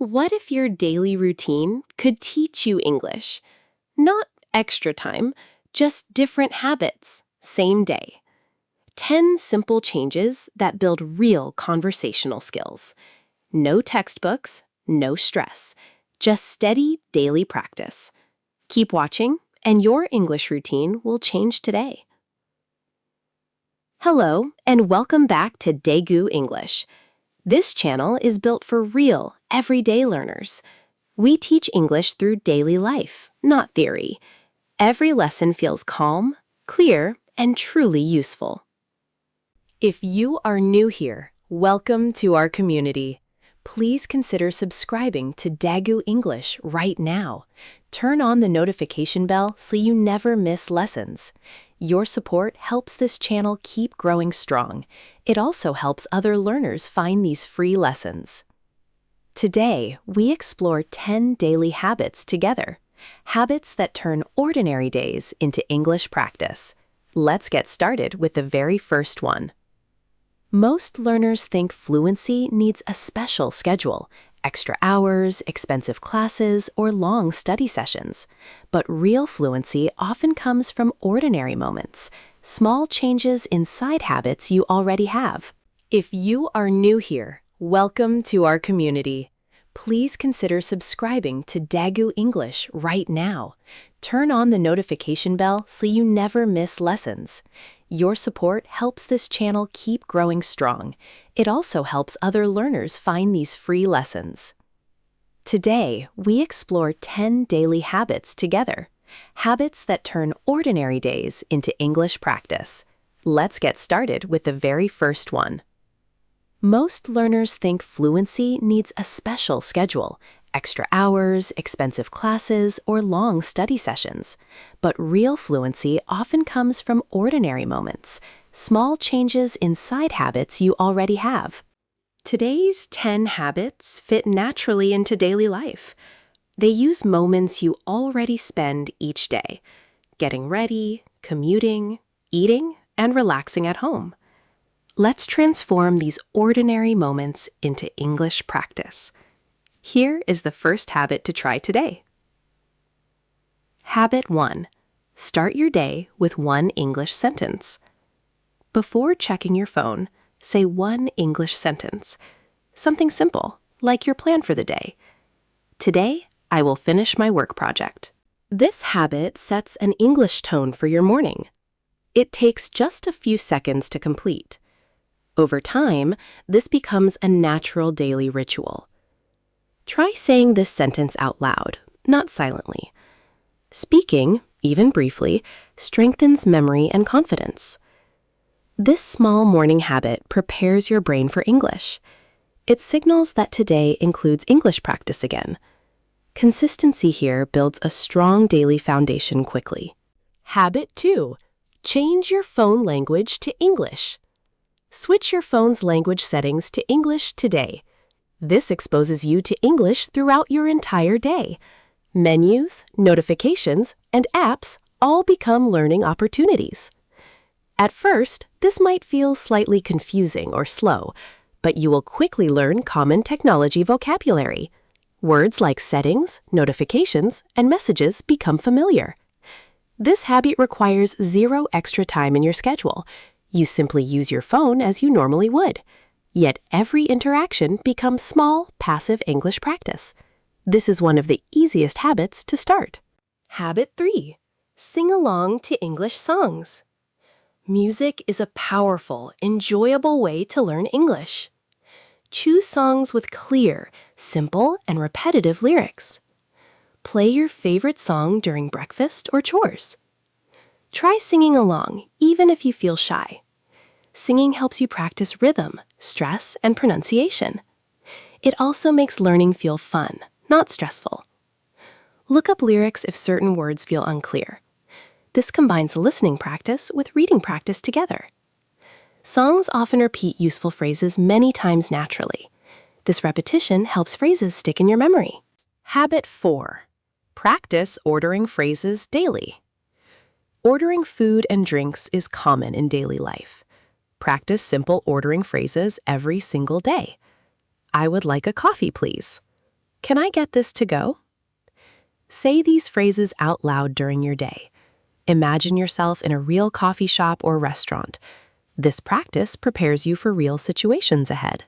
What if your daily routine could teach you English? Not extra time, just different habits, same day. 10 simple changes that build real conversational skills. No textbooks, no stress, just steady daily practice. Keep watching, and your English routine will change today. Hello, and welcome back to DAGU English. This channel is built for real, everyday learners. We teach English through daily life, not theory. Every lesson feels calm, clear, and truly useful. If you are new here, welcome to our community. Please consider subscribing to DAGU English right now. Turn on the notification bell so you never miss lessons. Your support helps this channel keep growing strong. It also helps other learners find these free lessons. Today, we explore 10 daily habits together. Habits that turn ordinary days into English practice. Let's get started with the very first one. Most learners think fluency needs a special schedule, extra hours, expensive classes, or long study sessions. But real fluency often comes from ordinary moments, small changes in side habits you already have. If you are new here, welcome to our community. Please consider subscribing to DAGU English right now. Turn on the notification bell so you never miss lessons. Your support helps this channel keep growing strong. It also helps other learners find these free lessons. Today, we explore 10 daily habits together. Habits that turn ordinary days into English practice. Let's get started with the very first one. Most learners think fluency needs a special schedule, extra hours, expensive classes, or long study sessions. But real fluency often comes from ordinary moments, small changes in side habits you already have. Today's 10 habits fit naturally into daily life. They use moments you already spend each day, getting ready, commuting, eating, and relaxing at home. Let's transform these ordinary moments into English practice. Here is the first habit to try today. Habit 1. Start your day with one English sentence. Before checking your phone, say one English sentence. Something simple, like your plan for the day. Today, I will finish my work project. This habit sets an English tone for your morning. It takes just a few seconds to complete. Over time, this becomes a natural daily ritual. Try saying this sentence out loud, not silently. Speaking, even briefly, strengthens memory and confidence. This small morning habit prepares your brain for English. It signals that today includes English practice again. Consistency here builds a strong daily foundation quickly. Habit 2. Change your phone language to English. Switch your phone's language settings to English today. This exposes you to English throughout your entire day. Menus, notifications, and apps all become learning opportunities. At first, this might feel slightly confusing or slow, but you will quickly learn common technology vocabulary. Words like settings, notifications, and messages become familiar. This habit requires zero extra time in your schedule. You simply use your phone as you normally would. Yet every interaction becomes small, passive English practice. This is one of the easiest habits to start. Habit 3. Sing along to English songs. Music is a powerful, enjoyable way to learn English. Choose songs with clear, simple, and repetitive lyrics. Play your favorite song during breakfast or chores. Try singing along, even if you feel shy. Singing helps you practice rhythm, stress, and pronunciation. It also makes learning feel fun, not stressful. Look up lyrics if certain words feel unclear. This combines listening practice with reading practice together. Songs often repeat useful phrases many times naturally. This repetition helps phrases stick in your memory. Habit 4. Practice ordering phrases daily. Ordering food and drinks is common in daily life. Practice simple ordering phrases every single day. I would like a coffee, please. Can I get this to go? Say these phrases out loud during your day. Imagine yourself in a real coffee shop or restaurant. This practice prepares you for real situations ahead.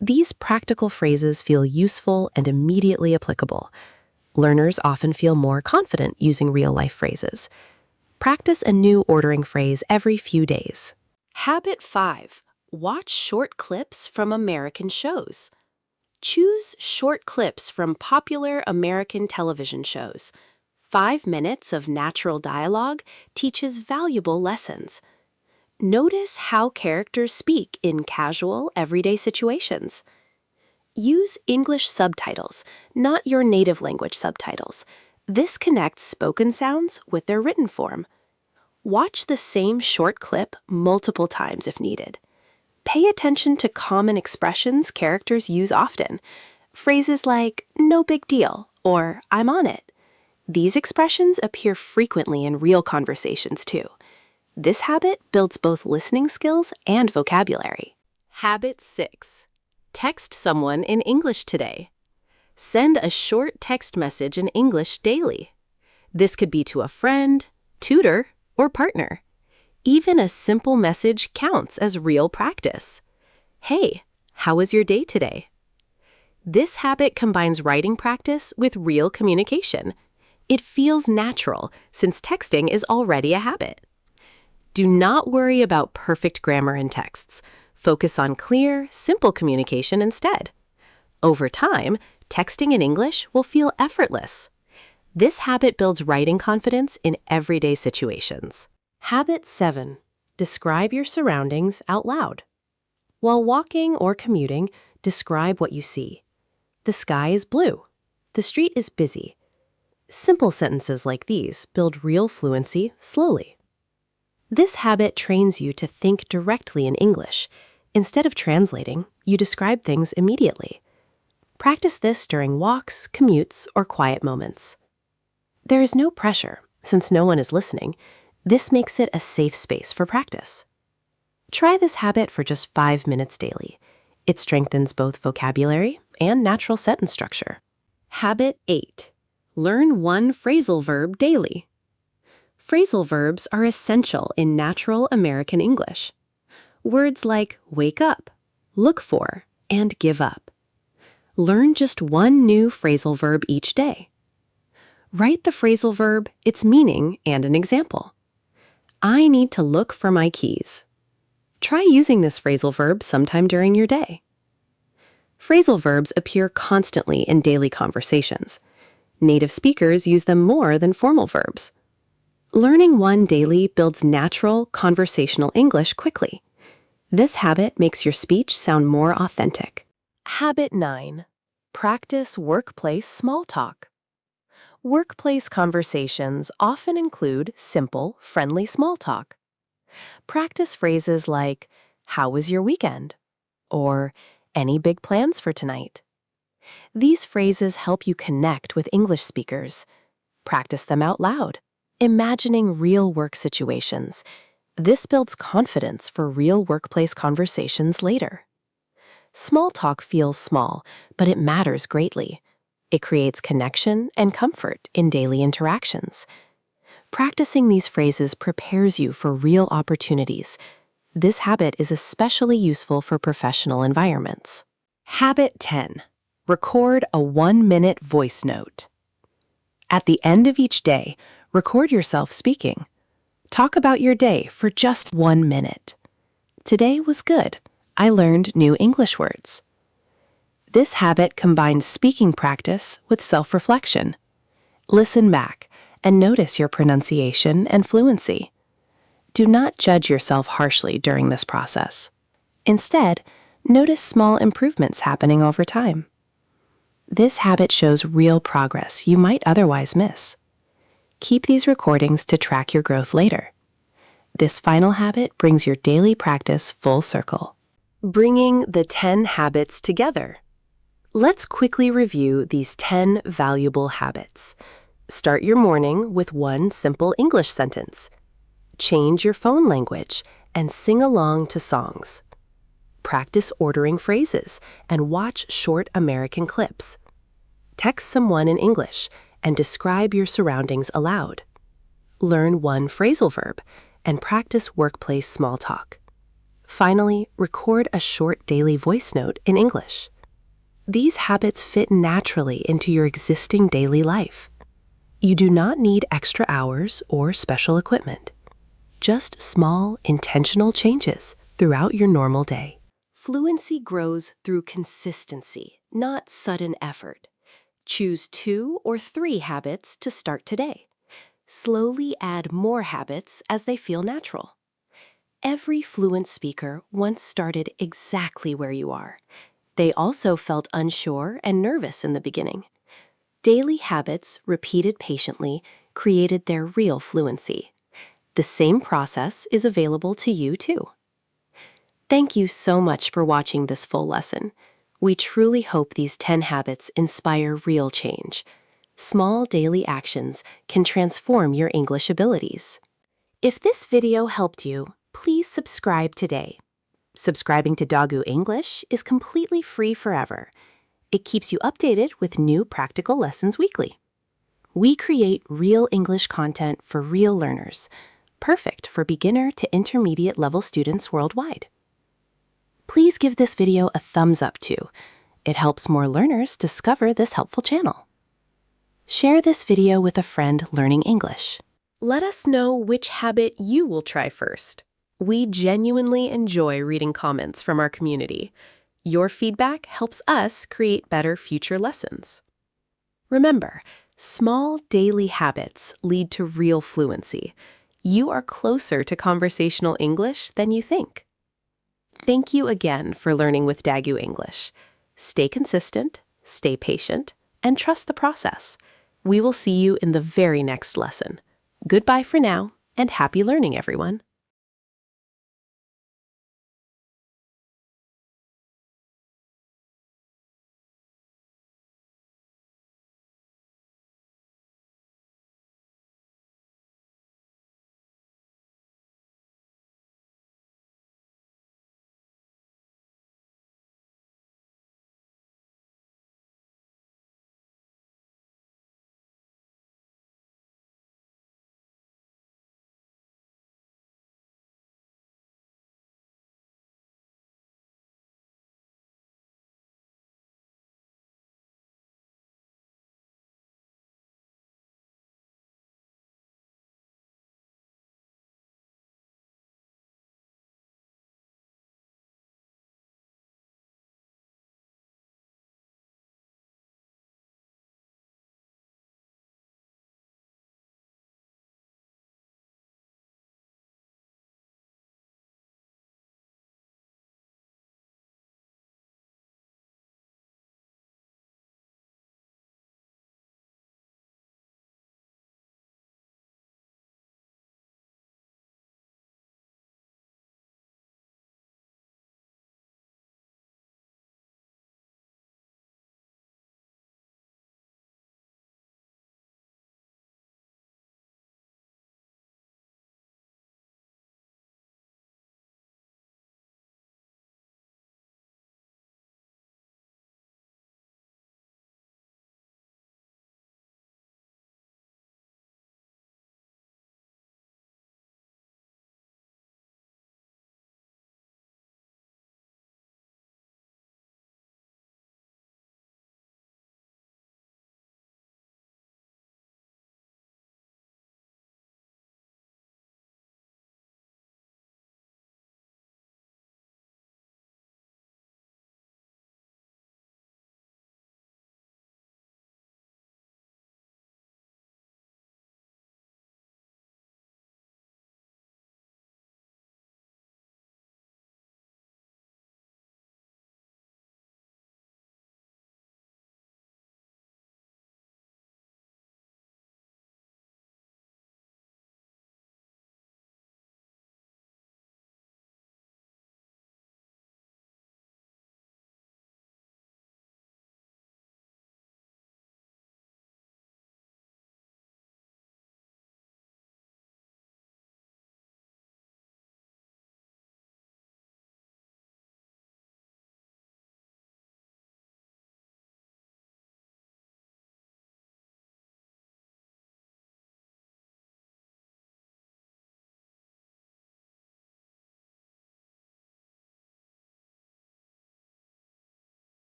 These practical phrases feel useful and immediately applicable. Learners often feel more confident using real-life phrases. Practice a new ordering phrase every few days. Habit 5. Watch short clips from American shows. Choose short clips from popular American television shows. 5 minutes of natural dialogue teaches valuable lessons. Notice how characters speak in casual, everyday situations. Use English subtitles, not your native language subtitles. This connects spoken sounds with their written form. Watch the same short clip multiple times if needed. Pay attention to common expressions characters use often. Phrases like, "no big deal," or "I'm on it." These expressions appear frequently in real conversations too. This habit builds both listening skills and vocabulary. Habit 6. Text someone in English today. Send a short text message in English daily. This could be to a friend, tutor, or partner. Even a simple message counts as real practice. Hey, how was your day today? This habit combines writing practice with real communication. It feels natural since texting is already a habit. Do not worry about perfect grammar in texts. Focus on clear, simple communication instead. Over time, texting in English will feel effortless. This habit builds writing confidence in everyday situations. Habit 7. Describe your surroundings out loud. While walking or commuting, describe what you see. The sky is blue. The street is busy. Simple sentences like these build real fluency slowly. This habit trains you to think directly in English. Instead of translating, you describe things immediately. Practice this during walks, commutes, or quiet moments. There is no pressure, since no one is listening. This makes it a safe space for practice. Try this habit for just 5 minutes daily. It strengthens both vocabulary and natural sentence structure. Habit 8. Learn one phrasal verb daily. Phrasal verbs are essential in natural American English. Words like wake up, look for, and give up. Learn just one new phrasal verb each day. Write the phrasal verb, its meaning, and an example. I need to look for my keys. Try using this phrasal verb sometime during your day. Phrasal verbs appear constantly in daily conversations. Native speakers use them more than formal verbs. Learning one daily builds natural, conversational English quickly. This habit makes your speech sound more authentic. Habit 9. Practice workplace small talk. Workplace conversations often include simple, friendly small talk. Practice phrases like, "How was your weekend?" or "Any big plans for tonight?" These phrases help you connect with English speakers. Practice them out loud, imagining real work situations. This builds confidence for real workplace conversations later. Small talk feels small, but it matters greatly. It creates connection and comfort in daily interactions. Practicing these phrases prepares you for real opportunities. This habit is especially useful for professional environments. Habit 10. Record a 1-minute voice note. At the end of each day, record yourself speaking. Talk about your day for just 1 minute. Today was good. I learned new English words. This habit combines speaking practice with self-reflection. Listen back and notice your pronunciation and fluency. Do not judge yourself harshly during this process. Instead, notice small improvements happening over time. This habit shows real progress you might otherwise miss. Keep these recordings to track your growth later. This final habit brings your daily practice full circle. Bringing the 10 habits together. Let's quickly review these 10 valuable habits. Start your morning with one simple English sentence. Change your phone language and sing along to songs. Practice ordering phrases and watch short American clips. Text someone in English and describe your surroundings aloud. Learn one phrasal verb and practice workplace small talk. Finally, record a short daily voice note in English. These habits fit naturally into your existing daily life. You do not need extra hours or special equipment. Just small, intentional changes throughout your normal day. Fluency grows through consistency, not sudden effort. Choose 2 or 3 habits to start today. Slowly add more habits as they feel natural. Every fluent speaker once started exactly where you are. They also felt unsure and nervous in the beginning. Daily habits, repeated patiently, created their real fluency. The same process is available to you too. Thank you so much for watching this full lesson. We truly hope these 10 habits inspire real change. Small daily actions can transform your English abilities. If this video helped you, please subscribe today. Subscribing to DAGU English is completely free forever. It keeps you updated with new practical lessons weekly. We create real English content for real learners, perfect for beginner to intermediate level students worldwide. Please give this video a thumbs up too. It helps more learners discover this helpful channel. Share this video with a friend learning English. Let us know which habit you will try first. We genuinely enjoy reading comments from our community. Your feedback helps us create better future lessons. Remember, small daily habits lead to real fluency. You are closer to conversational English than you think. Thank you again for learning with DAGU English. Stay consistent, stay patient, and trust the process. We will see you in the very next lesson. Goodbye for now, and happy learning, everyone.